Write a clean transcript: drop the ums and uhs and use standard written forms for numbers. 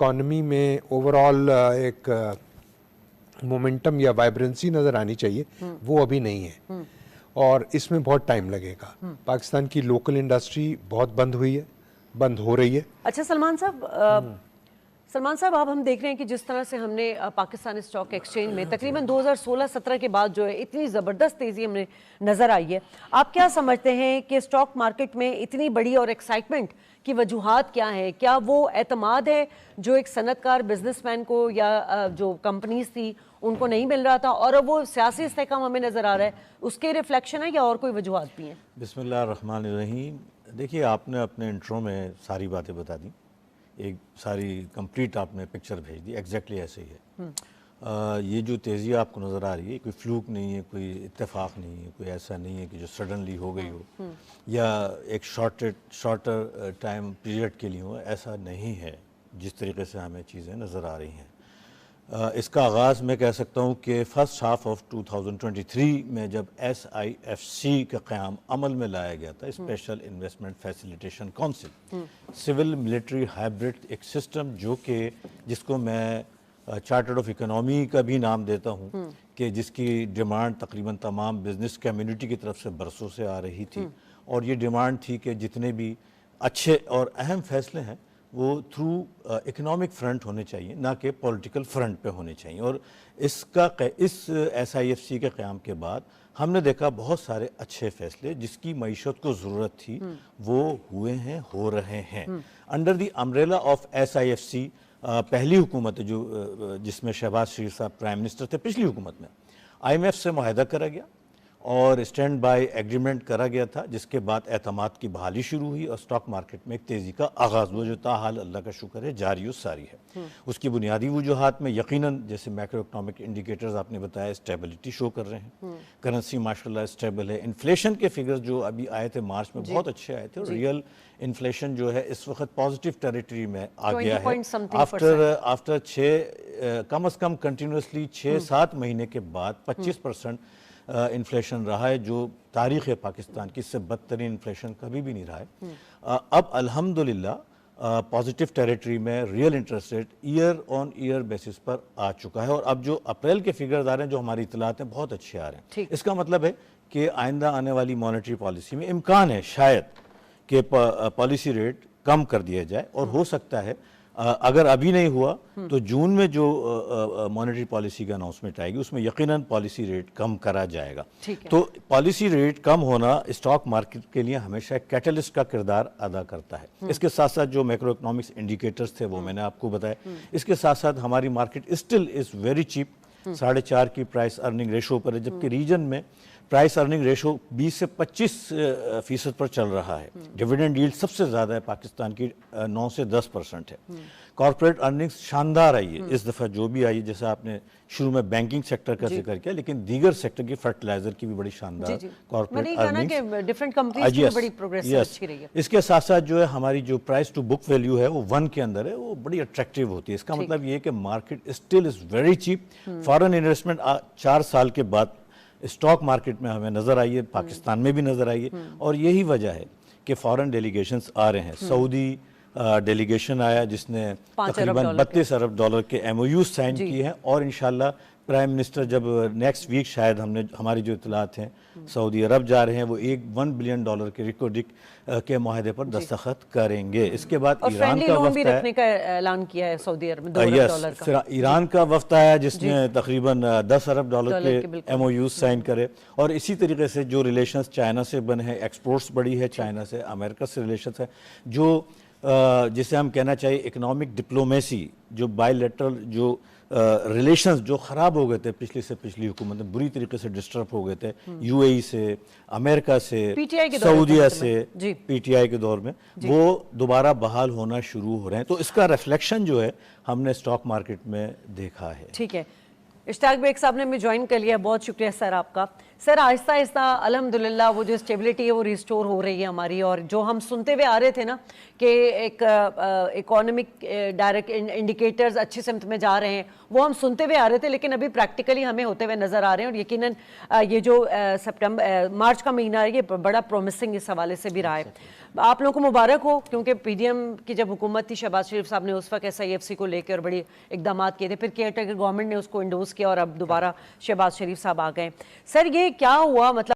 Economy में overall एक momentum या वाइब्रेंसी नज़र आनी चाहिए, वो अभी नहीं है और इसमें बहुत टाइम लगेगा। पाकिस्तान की लोकल इंडस्ट्री बहुत बंद हुई है, बंद हो रही है। अच्छा सलमान साहब अब हम देख रहे हैं कि जिस तरह से हमने पाकिस्तान स्टॉक एक्सचेंज में तकरीबन 2016-17 के बाद जो है इतनी ज़बरदस्त तेज़ी हमें नज़र आई है, आप क्या समझते हैं कि स्टॉक मार्केट में इतनी बड़ी और एक्साइटमेंट की वजूहात क्या है? क्या वो एतमाद है जो एक सनतकार बिजनेसमैन को या जो कंपनीज थी उनको नहीं मिल रहा था और अब वो सियासी इस्तेहकाम हमें नज़र आ रहा है, उसके रिफ्लेक्शन है या और कोई वजूहात भी हैं? बिस्मिल्लाहिर्रहमानिर्रहीम। देखिए, आपने अपने इंट्रो में सारी बातें बता दी, एक सारी कंप्लीट आपने पिक्चर भेज दी, एग्जैक्टली ऐसे ही है। ये जो तेज़ी आपको नज़र आ रही है कोई फ्लूक नहीं है, कोई इत्तेफाक नहीं है, कोई ऐसा नहीं है कि जो सडनली हो गई हो या एक शॉर्टर टाइम पीरियड के लिए हो, ऐसा नहीं है जिस तरीके से हमें चीज़ें नज़र आ रही हैं। इसका आगाज़ मैं कह सकता हूँ कि फ़र्स्ट हाफ ऑफ 2023 में जब SIFC का क़याम अमल में लाया गया था, special investment facilitation council, civil military hybrid एक सिस्टम जो कि जिसको मैं चार्टर्ड ऑफ इकोनॉमी का भी नाम देता हूँ कि जिसकी डिमांड तकरीबन तमाम बिजनेस कम्युनिटी की तरफ से बरसों से आ रही थी और ये डिमांड थी कि जितने भी अच्छे और अहम फैसले हैं वो थ्रू इकोनॉमिक फ्रंट होने चाहिए, ना कि पॉलिटिकल फ्रंट पे होने चाहिए। और इस SIFC के क़याम के बाद हमने देखा बहुत सारे अच्छे फैसले जिसकी मईशत को ज़रूरत थी वो हुए हैं, हो रहे हैं। Under the umbrella of SIFC पहली हुकूमत है जो जिसमें शहबाज शरीफ साहब प्राइम मिनिस्टर थे, पिछली हुकूमत में IMF से मुआहदा करा गया और स्टैंड बाय एग्रीमेंट करा गया था, जिसके बाद एतमाद की बहाली शुरू हुई और स्टॉक मार्केट में एक तेज़ी का आगाज़ हुआ जो ताहाल अल्लाह का शुक्र है जारी और सारी है। उसकी बुनियादी वजूहात में यकीनन जैसे मैक्रो इकनॉमिक इंडिकेटर्स आपने बताया स्टेबिलिटी शो कर रहे हैं, करेंसी माशाल्लाह स्टेबल है, इन्फ्लेशन के फिगर्स जो अभी आए थे मार्च में बहुत अच्छे आए थे और रियल इन्फ्लेशन जो है इस वक्त पॉजिटिव टेरिटरी में आ गया है आफ्टर कम अज़ कम कंटिन्यूसली 6-7 महीने के बाद 25% इन्फ्लेशन रहा है, जो तारीख़ है पाकिस्तान की इससे बदतरीन इन्फ्लेशन कभी भी नहीं रहा है। अब अल्हम्दुलिल्लाह पॉजिटिव टेरिटरी में real interest rate year on year basis पर आ चुका है और अब जो अप्रैल के फिगर्स आ रहे हैं जो हमारी इतलात हैं बहुत अच्छे आ रहे हैं। इसका मतलब है कि आइंदा आने वाली मॉनेटरी पॉलिसी में इम्कान है शायद कि पॉलिसी रेट कम कर दिया जाए और हो सकता है अगर अभी नहीं हुआ तो जून में जो मॉनेटरी पॉलिसी का अनाउंसमेंट आएगी उसमें यकीनन पॉलिसी रेट कम करा जाएगा। तो पॉलिसी रेट कम होना स्टॉक मार्केट के लिए हमेशा एक कैटलिस्ट का किरदार अदा करता है। इसके साथ साथ जो मैक्रो इकोनॉमिक्स इंडिकेटर्स थे वो मैंने आपको बताया। इसके साथ साथ हमारी market still is very cheap, 4.5 की प्राइस अर्निंग रेशो पर है, जबकि रीजन में प्राइस अर्निंग रेशो 20 से 25% पर चल रहा है। डिविडेंड यील्ड सबसे ज़्यादा है पाकिस्तान की 9 से 10% है। कॉर्पोरेट अर्निंग्स शानदार आई है इस दफ़ा जो भी आई है, जैसे आपने शुरू में बैंकिंग सेक्टर का जिक्र किया, लेकिन दीगर सेक्टर की फर्टिलाइजर की भी बड़ी शानदार कॉर्पोरेट अर्निंग्स, डिफरेंट कंपनीज की बड़ी प्रोग्रेस अच्छी रही है। इसके साथ साथ जो है हमारी जो प्राइस टू बुक वैल्यू है वो 1 के अंदर है, वो बड़ी अट्रैक्टिव होती है। इसका मतलब ये है कि market still is very cheap. Foreign investment 4 साल के बाद स्टॉक मार्केट में हमें नज़र आई है, पाकिस्तान में भी नज़र आई है और यही वजह है कि फॉरेन डेलीगेशंस आ रहे हैं। सऊदी डेलीगेशन आया जिसने तकरीबन 32 अरब डॉलर के MOU साइन किए हैं और इंशाल्लाह प्राइम मिनिस्टर जब नेक्स्ट वीक शायद हमारी जो इतलात हैं सऊदी अरब जा रहे हैं वो $1 बिलियन के रिकॉर्डिक के मुआहदे पर दस्तखत करेंगे। इसके बाद ईरान का वफ्द भी रखने का ऐलान किया है सऊदी अरब में, $2 अरब का। ईरान का वफ्द आया जिसने तकरीबन $10 अरब के MOU साइन करे और इसी तरीके से जो रिलेशंस चाइना से बने हैं, एक्सपोर्ट्स बढ़ी है चाइना से, अमेरिका से रिलेशंस है, जो जिसे हम कहना चाहिए इकोनॉमिक डिप्लोमेसी, जो बायलैटरल जो रिलेशंस जो ख़राब हो गए थे पिछली हुकूमत में, बुरी तरीके से डिस्टर्ब हो गए थे UAE से, अमेरिका से, सऊदीया से, PTI के दौर में, वो दोबारा बहाल होना शुरू हो रहे हैं। तो इसका रिफ्लेक्शन जो है हमने स्टॉक मार्केट में देखा है। ठीक है, اشتاق بیگ صاحب نے ہمیں جوائن کر لیا, بہت شکریہ سر آپ کا. سر آہستہ آہستہ الحمدللہ وہ جو اسٹیبلٹی ہے وہ ریسٹور ہو رہی ہے ہماری, اور جو ہم سنتے ہوئے آ رہے تھے نا کہ ایک اکانومک ڈائریکٹ انڈیکیٹرز اچھی سمت میں جا رہے ہیں, وہ ہم سنتے ہوئے آ رہے تھے, لیکن ابھی پریکٹیکلی ہمیں ہوتے ہوئے نظر آ رہے ہیں. اور یقیناً یہ جو مارچ کا مہینہ ہے یہ بڑا پرومسنگ اس حوالے سے بھی رہا ہے. آپ لوگوں کو مبارک ہو, کیونکہ پی ڈی ایم کی جب حکومت تھی شہباز شریف صاحب نے اس وقت SIFC کو لے کے اور بڑی اقدامات کیے تھے, پھر کیئر ٹیکر گورنمنٹ نے اس کو انڈوز کیا اور اب دوبارہ شہباز شریف صاحب آ گئے. سر یہ کیا ہوا, مطلب